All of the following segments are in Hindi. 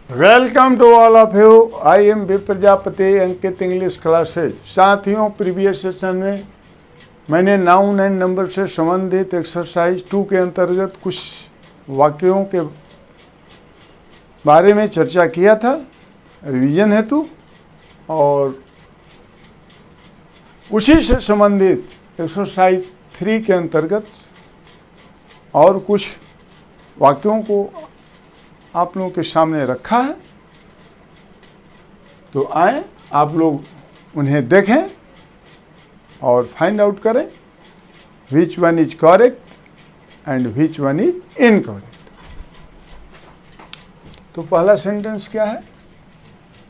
Welcome to all of you. I am B Prajapati, Ankit English classes. साथियों, प्रीवियस सेशन में मैंने नाउन एंड नंबर से संबंधित एक्सरसाइज 2 के अंतर्गत कुछ वाक्यों के बारे में चर्चा किया था रिवीजन हेतु, और उसी से संबंधित एक्सरसाइज 3 के अंतर्गत और कुछ वाक्यों को आप लोगों के सामने रखा है। तो आए आप लोग उन्हें देखें और फाइंड आउट करें which one is correct and which one is incorrect. तो पहला सेंटेंस क्या है?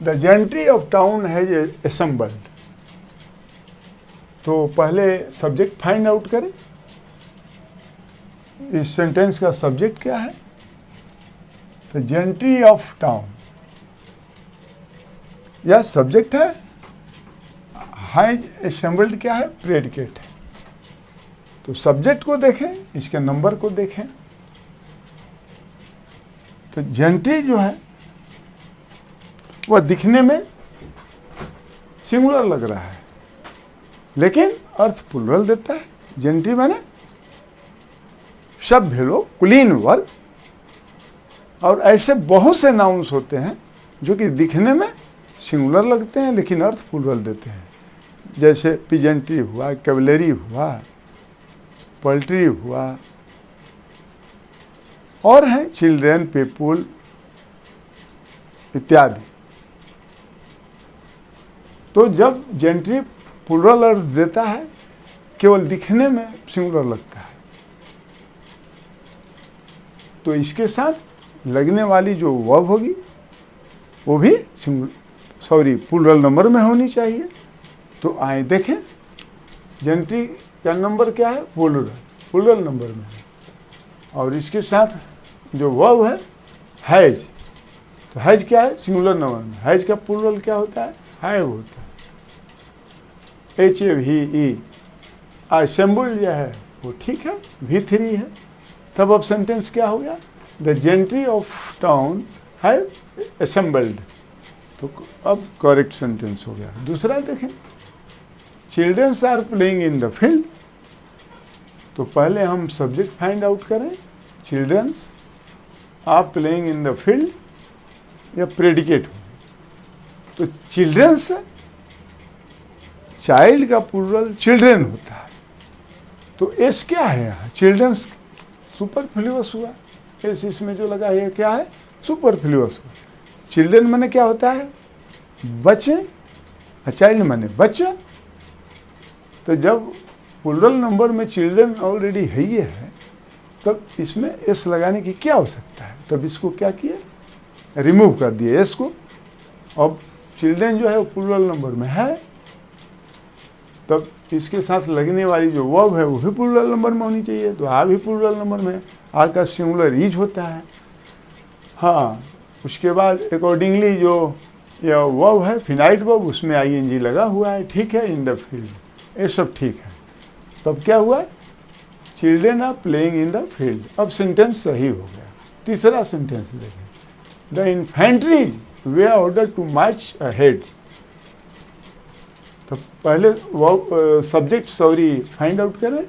The gentry of town has assembled. तो पहले सब्जेक्ट फाइंड आउट करें। इस सेंटेंस का सब्जेक्ट क्या है? द जेंट्री ऑफ टाउन, यह सब्जेक्ट है। हैज असेंबल्ड क्या है? प्रेडिकेट है। तो सब्जेक्ट को देखें, इसके नंबर को देखें। तो जेंट्री जो है वह दिखने में सिंगुलर लग रहा है, लेकिन अर्थ प्लूरल देता है। जेंट्री माने सभ्य लोग, कुलीन वर्ग। और ऐसे बहुत से नाउन्स होते हैं जो कि दिखने में सिंगुलर लगते हैं लेकिन अर्थ प्लूरल देते हैं। जैसे पीजेंट्री हुआ, कैवलरी हुआ, पोल्ट्री हुआ, और हैं चिल्ड्रेन, पीपुल इत्यादि। तो जब जेंट्री प्लूरल अर्थ देता है, केवल दिखने में सिंगुलर लगता है, तो इसके साथ लगने वाली जो वर्ब होगी वो भी प्लूरल नंबर में होनी चाहिए। तो आए देखें, जेंट्री का नंबर क्या है? प्लूरल नंबर में है। और इसके साथ जो वर्ब है हैज, तो हैज क्या है? सिंगुलर नंबर में। हैज का प्लूरल क्या होता है? हैव होता है। HAVE। असेंबल जो है वो ठीक है, V3 है। तब अब सेंटेंस क्या हो गया? The gentry of town have assembled. तो अब करेक्ट सेंटेंस हो गया। दूसरा देखें, childrens are playing in the field. तो पहले हम सब्जेक्ट फाइंड आउट करें। Childrens are playing in the field या प्रेडिकेट हो। तो चिल्ड्रंस, चाइल्ड का प्लूरल चिल्ड्रन होता है। तो एस क्या है यहाँ? चिल्ड्रंस सुपरफ्लूअस हुआ। एस इसमें जो लगा है क्या है? सुपरफ्लूअस हुआ। चिल्ड्रन माने क्या होता है? बच्चे। चाइल्ड माने बच्चा। तो जब प्लूरल नंबर में चिल्ड्रन ऑलरेडी है ही है, तब इसमें एस लगाने की क्या आवश्यकता है? तब इसको क्या किए? रिमूव कर दिए एस को। अब चिल्ड्रन जो है वो प्लूरल नंबर में है, तब इसके साथ लगने वाली जो वर्ब है वो भी प्लूरल नंबर में होनी चाहिए। तो आ भी प्लूरल नंबर में। आ का सिंगुलर इज होता है। हाँ, उसके बाद अकॉर्डिंगली जो यह वर्ब है फिनाइट वर्ब, उसमें ING लगा हुआ है। ठीक है, इन द फील्ड, ये सब ठीक है। तब क्या हुआ? Children are playing in the field. अब सेंटेंस सही हो गया। तीसरा सेंटेंस देखें, the infantries were order to march ahead. तो पहले सब्जेक्ट फाइंड आउट करें।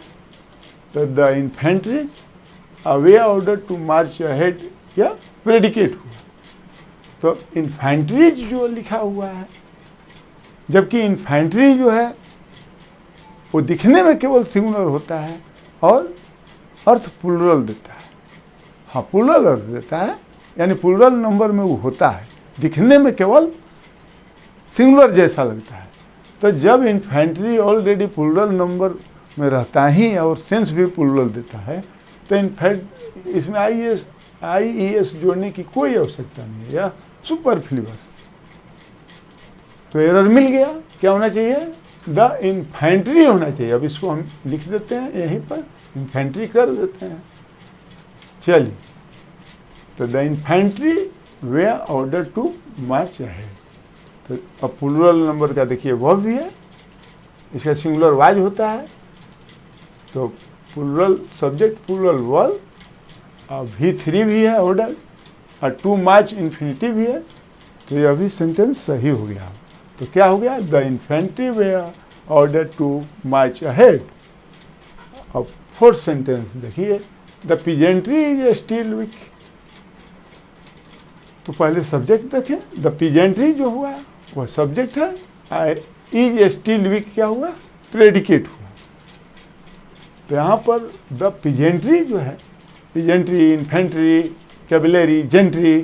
तो the infantries were order to march ahead या प्रेडिकेट हुआ। तो इन्फेंट्रीज जो लिखा हुआ है, जबकि इन्फेंट्री जो है वो दिखने में केवल सिंगुलर होता है और अर्थ प्लूरल देता है। हाँ, प्लूरल अर्थ देता है, यानी प्लूरल नंबर में वो होता है, दिखने में केवल सिंगुलर जैसा लगता है। तो जब इन्फेंट्री ऑलरेडी प्लूरल नंबर में रहता ही और सेंस भी प्लूरल देता है, तो इनफैक्ट इसमें IES जोड़ने की कोई आवश्यकता नहीं है, या सुपरफ्लूअस। तो एरर मिल गया। क्या होना चाहिए? द इन्फेंट्री होना चाहिए। अब इसको हम लिख देते हैं यहीं पर, इन्फेंट्री कर देते हैं। चलिए, तो the infantry were order to march ahead. तो अब प्लूरल नंबर का देखिए वह भी है, इसका सिंगुलर वाज होता है। तो plural subject, plural verb, V3 भी है ऑर्डर, और टू मार्च इन्फिनेटिव है, तो यह भी सेंटेंस सही हो गया। तो क्या हो गया, the infantry were order to march ahead. अब फोर्थ सेंटेंस देखिए, the peasantry is still weak. तो पहले सब्जेक्ट देखें, द पीजेंट्री जो हुआ वह सब्जेक्ट है, इज स्टिल वीक क्या हुआ, प्रेडिकेट हुआ। तो यहाँ पर द पीजेंट्री जो है, पीजेंट्री, इन्फेंट्री, कैवलरी, जेंट्री,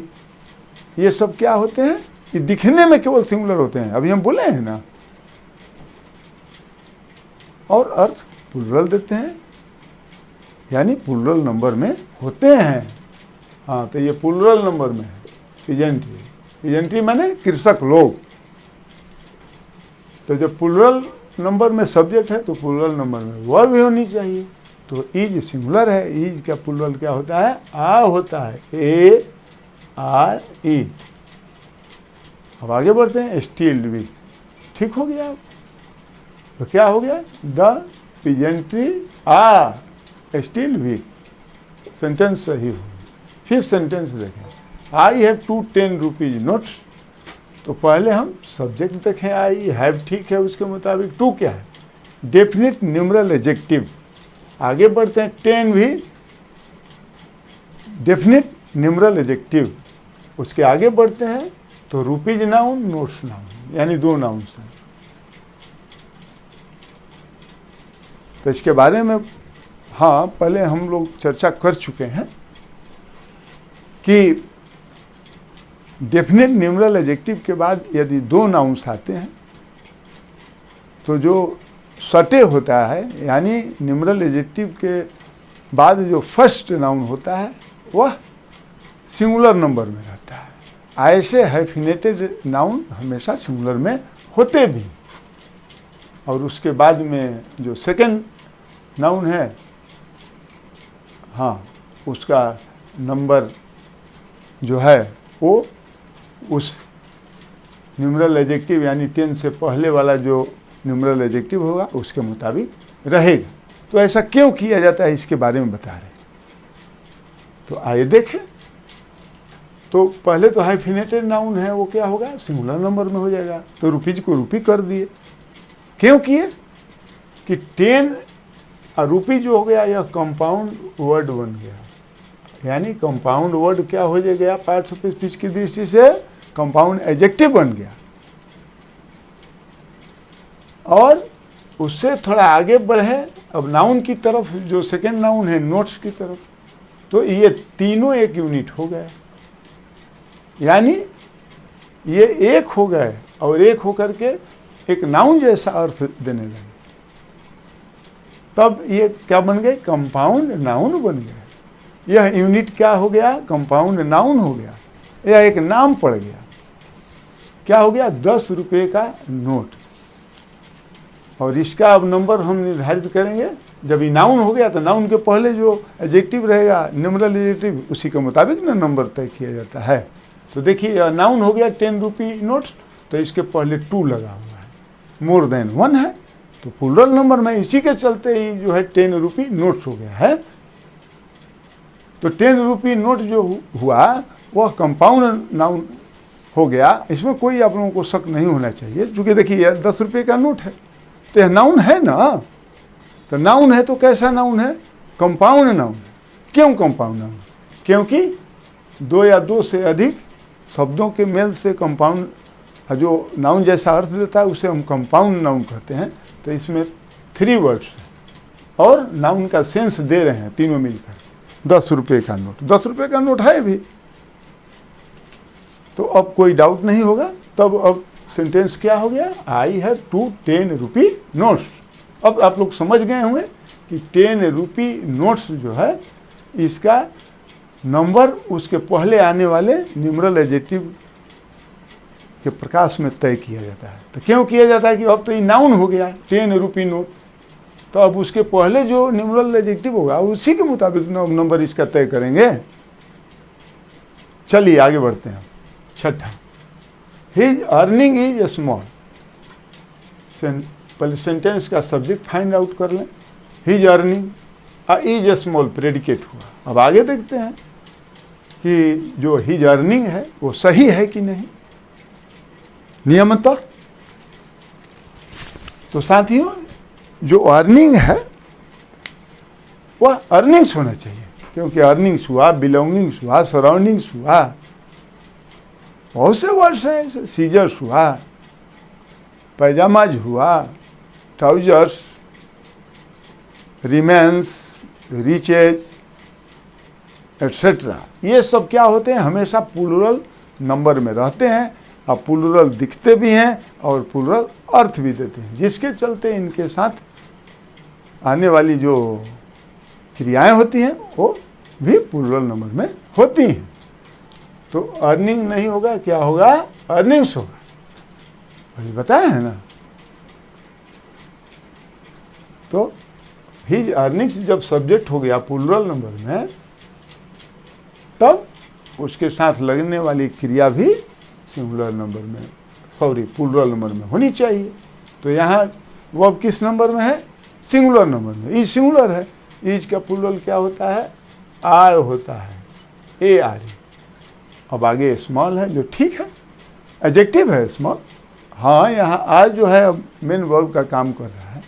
ये सब क्या होते हैं, ये दिखने में केवल सिंगुलर होते हैं, अभी हम बोले हैं ना, और अर्थ प्लूरल देते हैं, यानी प्लूरल नंबर में होते हैं। हाँ, तो ये प्लूरल नंबर में है पीजेंट्री। पीजेंट्री माने कृषक लोग। तो जब प्लूरल नंबर में सब्जेक्ट है तो प्लूरल नंबर में वर्ब भी होनी चाहिए। तो इज सिंगुलर है, इज का प्लूरल क्या होता है, आ होता है, ए आर ई। अब आगे बढ़ते हैं, स्टील वीक, ठीक हो गया। तो क्या हो गया, the peasantry are still weak, sentence सही हो। फिर सेंटेंस देखें, आई हैव 2 10 रुपीज नोट्स। तो पहले हम सब्जेक्ट देखें, आई हैव, ठीक है, उसके मुताबिक टू क्या है, डेफिनेट न्यूमरल एडजेक्टिव। आगे बढ़ते हैं, 10 भी डेफिनेट न्यूमरल एडजेक्टिव। उसके आगे बढ़ते हैं तो रुपीज नाउन, नोट्स नाउन, यानी 2 नाउन्स हैं। तो इसके बारे में हाँ पहले हम लोग चर्चा कर चुके हैं कि डेफिनेट न्यूमरल एडजेक्टिव के बाद यदि 2 नाउन्स आते हैं तो जो सटे होता है, यानी न्यूमरल एडजेक्टिव के बाद जो फर्स्ट नाउन होता है वह सिंगुलर नंबर में रहता है। ऐसे हाइफिनेटेड नाउन हमेशा सिंगुलर में होते भी, और उसके बाद में जो सेकंड नाउन है, हाँ, उसका नंबर जो है वो उस न्यूमरल एडजेक्टिव यानी 10 से पहले वाला जो न्यूमरल एडजेक्टिव होगा उसके मुताबिक रहेगा। तो ऐसा क्यों किया जाता है इसके बारे में बता रहे हैं। तो आइए देखें। तो पहले तो हाइफिनेटेड नाउन है, वो क्या होगा, सिंगुलर नंबर में हो जाएगा। तो रुपीज को रुपी कर दिए, क्यों किए कि 10 और रुपी जो हो गया यह कंपाउंड वर्ड बन गया, यानी कंपाउंड वर्ड क्या हो गया, पार्ट्स ऑफ स्पीच की दृष्टि से कंपाउंड एडजेक्टिव बन गया। और उससे थोड़ा आगे बढ़े अब नाउन की तरफ, जो सेकेंड नाउन है नोट्स की तरफ, तो ये तीनों एक यूनिट हो गए, यानी ये एक हो गए और एक होकर के एक नाउन जैसा अर्थ देने लगे। तब ये क्या बन गए, कंपाउंड नाउन बन गए। यह यूनिट क्या हो गया, कंपाउंड नाउन हो गया। यह एक नाम पड़ गया, क्या हो गया, 10 रुपये का नोट। और इसका अब नंबर हम निर्धारित करेंगे। जब ये नाउन हो गया तो नाउन के पहले जो एडजेक्टिव रहेगा, न्यूमरल एडजेक्टिव, उसी के मुताबिक ना नंबर तय किया जाता है। तो देखिए नाउन हो गया 10 रुपी नोट्स, तो इसके पहले 2 लगा हुआ है, मोर देन 1 है, तो प्लूरल नंबर में इसी के चलते ही जो है 10 रुपी नोट्स हो गया है। तो 10 रुपी नोट जो हुआ वह कंपाउंड नाउन हो गया। इसमें कोई आप लोगों को शक नहीं होना चाहिए, क्योंकि देखिए 10 रुपये का नोट है तो यह नाउन है ना। तो नाउन है तो कैसा नाउन है, कंपाउंड नाउन। क्यों कंपाउंड नाउन, क्योंकि 2 या 2 से अधिक शब्दों के मेल से कंपाउंड जो नाउन जैसा अर्थ देता है उसे हम कंपाउंड नाउन कहते हैं। तो इसमें 3 वर्ड्स हैं और नाउन का सेंस दे रहे हैं तीनों मिलकर। 10 रुपये का नोट, 10 रुपये का नोट है भी, तो अब कोई डाउट नहीं होगा। तब अब सेंटेंस क्या हो गया, आई हैव 2 10 रुपी नोट्स। अब आप लोग समझ गए होंगे कि 10 रुपी नोट्स जो है इसका नंबर उसके पहले आने वाले न्यूमरल एडजेक्टिव के प्रकाश में तय किया जाता है। तो क्यों किया जाता है कि अब तो ये नाउन हो गया 10 रुपी नोट, तो अब उसके पहले जो न्यूमरल एडजेक्टिव होगा उसी के मुताबिक नंबर इसका तय करेंगे। चलिए आगे बढ़ते हैं। छठा, हिज अर्निंग इज स्मॉल। पहले सेंटेंस का सब्जेक्ट फाइंड आउट कर लें। His earning is small predicate हुआ। अब आगे देखते हैं कि जो हिज अर्निंग है वो सही है कि नहीं नियमतः। तो साथियों, जो अर्निंग है वह अर्निंग्स होना चाहिए, क्योंकि अर्निंग्स हुआ, बिलोंगिंग्स हुआ, सराउंडिंग्स हुआ, बहुत से वर्ड्स हैं, सीजर्स हुआ, पैजामाज हुआ, ट्राउजर्स, रिमेंस, रिचेज एट्सेट्रा, ये सब क्या होते हैं, हमेशा प्लूरल नंबर में रहते हैं और प्लूरल दिखते भी हैं और प्लूरल अर्थ भी देते हैं, जिसके चलते इनके साथ आने वाली जो क्रियाएं होती हैं वो भी प्लूरल नंबर में होती हैं। तो अर्निंग नहीं होगा, क्या होगा, अर्निंग्स होगा, वही बताया है ना। तो हिज अर्निंग्स जब सब्जेक्ट हो गया प्लूरल नंबर में, तब उसके साथ लगने वाली क्रिया भी सिंगुलर नंबर में, प्लूरल नंबर में होनी चाहिए। तो यहाँ वर्ब किस नंबर में है, सिंगुलर नंबर में। ई सिंगुलर है, ईज का प्लूरल क्या होता है, आर होता है, ए आर ई। अब आगे स्मॉल है जो ठीक है, एडजेक्टिव है स्मॉल। हाँ, यहाँ आज जो है मेन वर्ब का काम कर रहा है,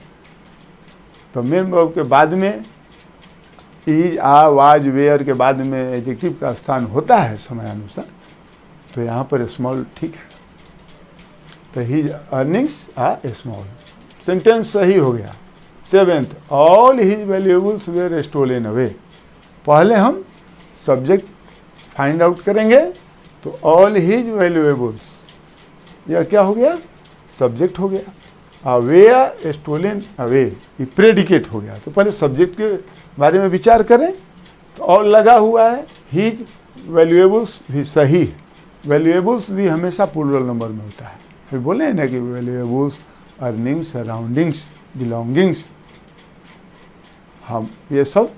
तो मेन वर्ब के बाद में इज, आ, वाज, वेयर के बाद में एडजेक्टिव का स्थान होता है समयानुसार, तो यहाँ पर स्मॉल ठीक है। तो his earnings are small, sentence सही हो गया। 7th, all his valuables were stolen away. पहले हम सब्जेक्ट फाइंड आउट करेंगे, तो ऑल हिज वैल्यूएबल्स, यह क्या हो गया, सब्जेक्ट हो गया। अवे स्टोलन अवे, ये प्रेडिकेट हो गया। तो पहले सब्जेक्ट के बारे में विचार करें, तो और लगा हुआ है, हिज वैल्यूएबल्स भी सही है। वैल्यूएबल्स भी हमेशा प्लूरल नंबर में होता है। फिर बोले हैं ना कि वैल्यूएबल्स, अर्निंग्स, सराउंडिंग्स, बिलोंगिंग्स, हम ये सब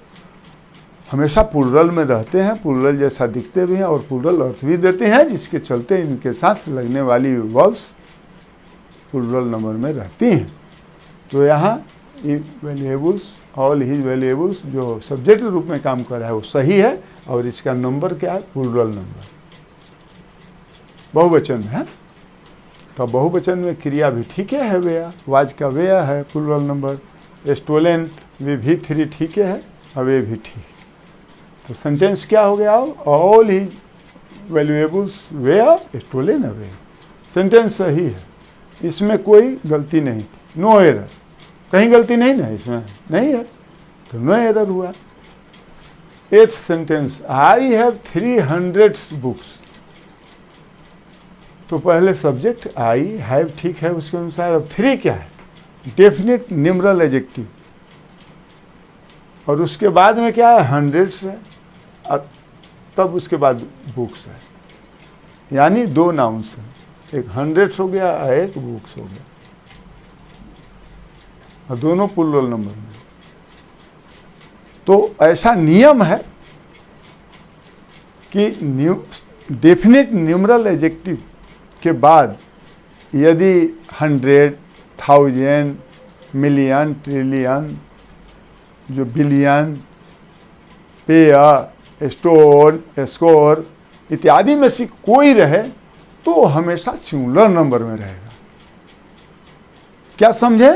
हमेशा प्लूरल में रहते हैं, प्लूरल जैसा दिखते भी हैं और प्लूरल अर्थ भी देते हैं, जिसके चलते इनके साथ लगने वाली वर्ब्स प्लूरल नंबर में रहती हैं। तो यहाँ ये वैल्यूएबल्स, ऑल हिज वैल्यूएबल्स जो सब्जेक्ट के रूप में काम कर रहा है वो सही है, और इसका नंबर क्या है, प्लूरल नंबर, बहुवचन में है। तो बहुवचन में क्रिया भी ठीक है, वेया, वाज का वेया है प्लूरल नंबर, स्टोलन भी 3 ठीक है, अवे भी ठीक। तो सेंटेंस क्या हो गया, all his valuables were stolen away. Sentence सही है, इसमें कोई गलती नहीं थी, नो एरर, कहीं गलती नहीं ना इसमें, नहीं है, तो नो एरर हुआ। 8th sentence, I have 300 books. तो पहले सब्जेक्ट आई, हैव ठीक है उसके अनुसार। अब 3 क्या है, डेफिनेट न्यूमरल एडजेक्टिव, और उसके बाद में क्या है, हंड्रेड्स है, तब उसके बाद बुक्स है, यानी 2 नाउन्स हैं, एक हंड्रेड्स हो गया और एक बुक्स हो गया, और दोनों प्लूरल नंबर में। तो ऐसा नियम है कि डेफिनेट न्यूमरल एडजेक्टिव के बाद यदि 100, 1000, मिलियन, ट्रिलियन, जो बिलियन, पेयर, स्टोन, स्कोर इत्यादि में से कोई रहे, तो हमेशा सिंगुलर नंबर में रहेगा। क्या समझे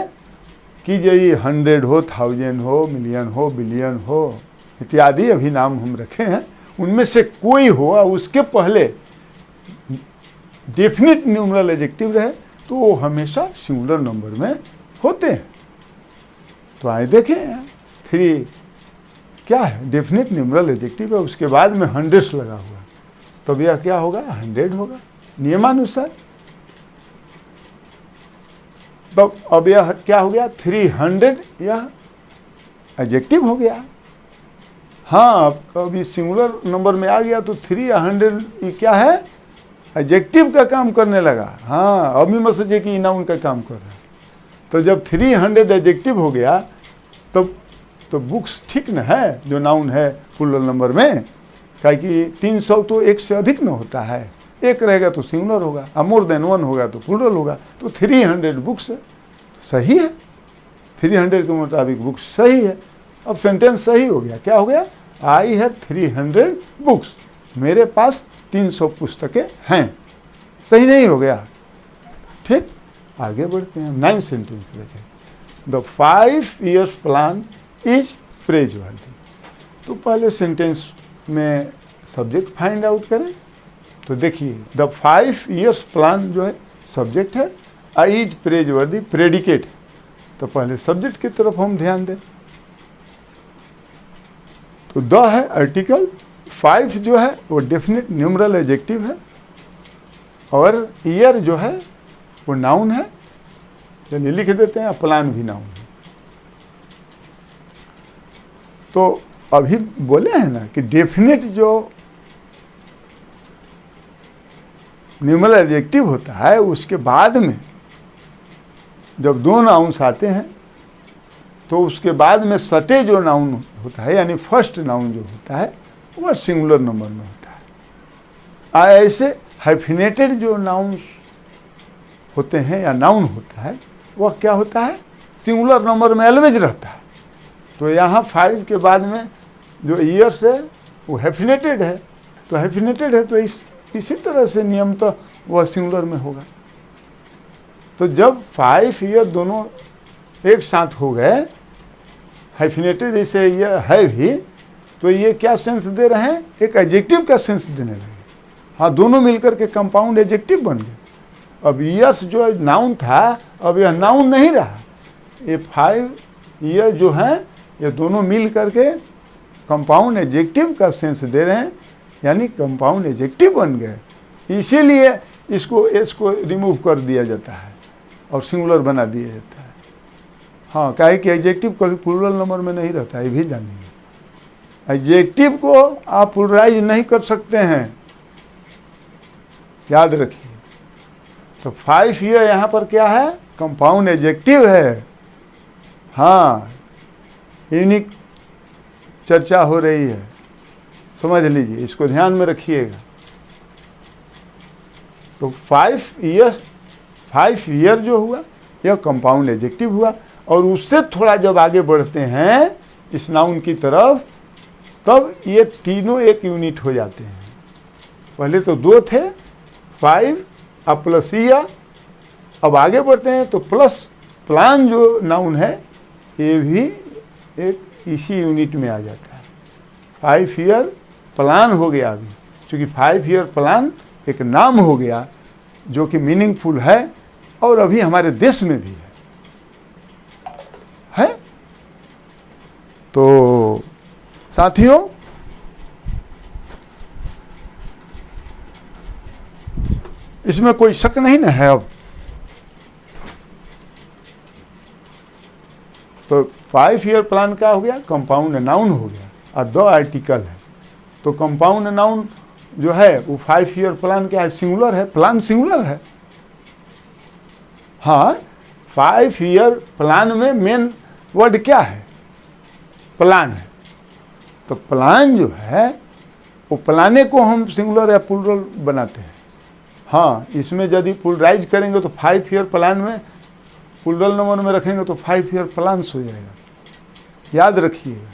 कि यही 100 हो, 1000 हो, मिलियन हो, बिलियन हो इत्यादि अभी नाम हम रखे हैं, उनमें से कोई हो और उसके पहले डेफिनेट न्यूमरल एडजेक्टिव रहे, तो वो हमेशा सिंगुलर नंबर में होते हैं। तो आए देखें, 3 क्या है, डेफिनेट न्यूमरल एडजेक्टिव है, उसके बाद में हंड्रेड्स लगा हुआ, तब यह क्या होगा, 100 होगा नियमानुसार। तब अब यह क्या हो गया, 300, यह एडजेक्टिव हो गया। हाँ, अब ये सिंगुलर नंबर में आ गया, तो 3 या 100 ये क्या है, एडजेक्टिव का काम करने लगा। हाँ, अभी मत सोचिए कि नाउन का काम कर रहा है। तो जब 300 एडजेक्टिव हो गया, तब तो बुक्स ठीक न है, जो नाउन है प्लूरल नंबर में, क्या कि 300 तो एक से अधिक न होता है, एक रहेगा तो सिंगुलर होगा, और मोर देन 1 होगा तो प्लूरल होगा। तो 300 बुक्स सही है, 300 के मुताबिक बुक्स सही है। अब सेंटेंस सही हो गया, क्या हो गया, आई हैव 300 बुक्स। मेरे पास 300 पुस्तकें हैं। सही नहीं हो गया? ठीक, आगे बढ़ते हैं। 9 सेंटेंस देखें। The 5 years plan is प्रेजवर्दी। तो पहले सेंटेंस में सब्जेक्ट फाइंड आउट करें। तो देखिए, द 5 years प्लान जो है सब्जेक्ट है, इज प्रेजवर्दी प्रेडिकेट। तो पहले सब्जेक्ट की तरफ हम ध्यान दें। तो द है आर्टिकल, 5 जो है वो डेफिनेट न्यूमरल एडजेक्टिव है, और ईयर जो है वो नाउन है। चलिए लिख देते हैं, प्लान भी नाउन है। तो अभी बोले हैं ना कि डेफिनेट जो न्यूमरल एडजेक्टिव होता है उसके बाद में जब 2 नाउन्स आते हैं तो उसके बाद में सटे जो नाउन होता है, यानी फर्स्ट नाउन जो होता है वह सिंगुलर नंबर में होता है। ऐसे हाइफिनेटेड जो नाउन्स होते हैं या नाउन होता है वह क्या होता है, सिंगुलर नंबर में ऑलवेज रहता है। तो यहाँ 5 के बाद में जो ईयर्स है वो हाइफिनेटेड है, तो हाइफिनेटेड है तो इसी तरह से नियम तो वह सिंगुलर में होगा। तो जब 5 ईयर दोनों एक साथ हो गए, हाइफिनेटेड जैसे ये है भी, तो ये क्या सेंस दे रहे हैं, एक एडजेक्टिव का सेंस देने लगे। हाँ, दोनों मिलकर के कंपाउंड एडजेक्टिव बन गए। अब ईयर्स जो नाउन था अब यह नाउन नहीं रहा। ये 5 ईयर जो हैं ये दोनों मिल करके कंपाउंड एडजेक्टिव का सेंस दे रहे हैं, यानी कंपाउंड एडजेक्टिव बन गए। इसीलिए इसको रिमूव कर दिया जाता है और सिंगुलर बना दिया जाता है। हाँ, क्या है कि एडजेक्टिव कभी प्लूरल नंबर में नहीं रहता है, ये भी जानिए। एडजेक्टिव को आप प्लुरलाइज नहीं कर सकते हैं, याद रखिए। तो 5 ईयर यहाँ पर क्या है, कंपाउंड एडजेक्टिव है। हाँ, यूनिक चर्चा हो रही है, समझ लीजिए, इसको ध्यान में रखिएगा। तो 5 ईयर जो हुआ यह कंपाउंड एडजेक्टिव हुआ, और उससे थोड़ा जब आगे बढ़ते हैं इस नाउन की तरफ तब ये तीनों एक यूनिट हो जाते हैं। पहले तो 2 थे, 5 अब प्लस ईयर। अब आगे बढ़ते हैं तो प्लस प्लान जो नाउन है ये भी एक इसी यूनिट में आ जाता है। 5 ईयर प्लान हो गया अभी, क्योंकि 5 ईयर प्लान एक नाम हो गया जो कि मीनिंगफुल है और अभी हमारे देश में भी है। तो साथियों, इसमें कोई शक नहीं ना है। अब तो 5 ईयर प्लान क्या हो गया, कंपाउंड नाउन हो गया, और 2 आर्टिकल है। तो कंपाउंड नाउन जो है वो 5 ईयर प्लान क्या है, सिंगुलर है, प्लान सिंगुलर है। हाँ, 5 ईयर प्लान में मेन वर्ड क्या है, प्लान है। तो प्लान जो है वो प्लाने को हम सिंगुलर या प्लूरल बनाते हैं। हाँ, इसमें यदि प्लुरलाइज करेंगे तो 5 ईयर प्लान में प्लूरल नंबर में रखेंगे तो 5 ईयर प्लान्स हो जाएगा, याद रखिएगा।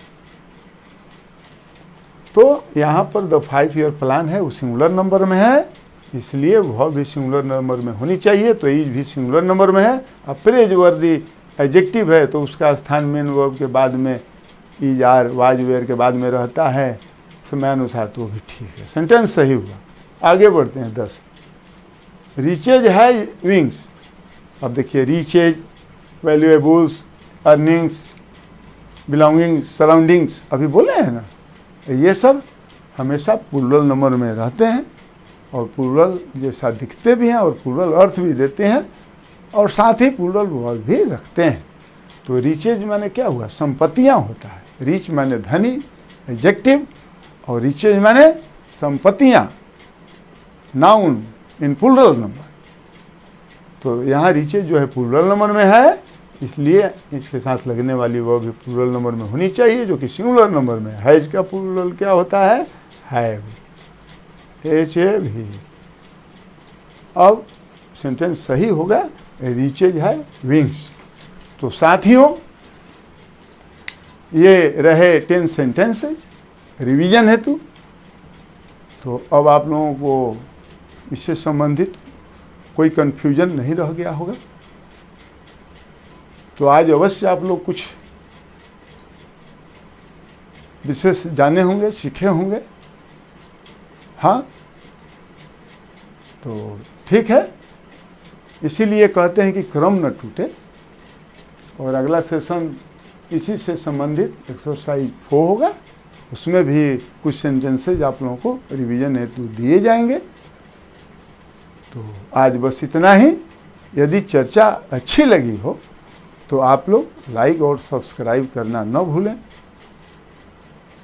तो यहाँ पर द 5 ईयर प्लान है वो सिंगुलर नंबर में है, इसलिए वह भी सिंगुलर नंबर में होनी चाहिए। तो इज भी सिंगुलर नंबर में है। अब प्रेजवर्दी एडजेक्टिव है तो उसका स्थान मेन वर्ब के बाद में इज आर वाज वेयर के बाद में रहता है समयानुसार, तो भी ठीक है, सेंटेंस सही हुआ। आगे बढ़ते हैं 10। रीचेज है विंग्स। अब देखिए, reaches, valuables, earnings, belongings, surroundings अभी बोले हैं ना, ये सब हमेशा प्लूरल नंबर में रहते हैं और प्लूरल जैसा दिखते भी हैं और प्लूरल अर्थ भी देते हैं और साथ ही प्लूरल वर्ब भी रखते हैं। तो रिचेज माने क्या हुआ, संपत्तियां होता है। रिच माने धनी, एडजेक्टिव, और रिचेज माने संपत्तियां, नाउन इन प्लूरल नंबर। तो यहाँ रिचेज जो है प्लूरल नंबर में है, इसलिए इसके साथ लगने वाली वर्ब भी प्लूरल नंबर में होनी चाहिए, जो कि सिंगुलर नंबर में है। इसका प्लूरल क्या होता है, हैव, HAV। अब सेंटेंस सही होगा, रीचेज है विंग्स। तो साथियों, ये रहे 10 सेंटेंसेज रिवीजन हेतु। तो अब आप लोगों को इससे संबंधित कोई कन्फ्यूजन नहीं रह गया होगा। तो आज अवश्य आप लोग कुछ विशेष जाने होंगे, सीखे होंगे। हाँ, तो ठीक है, इसीलिए कहते हैं कि क्रम न टूटे। और अगला सेशन इसी से संबंधित एक्सरसाइज 4 होगा, उसमें भी कुछ सेंटेंसेज आप लोगों को रिवीजन हेतु दिए जाएंगे। तो आज बस इतना ही। यदि चर्चा अच्छी लगी हो तो आप लोग लाइक और सब्सक्राइब करना न भूलें।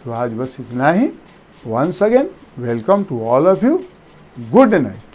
तो आज बस इतना ही। Once again welcome to all of you. Good night.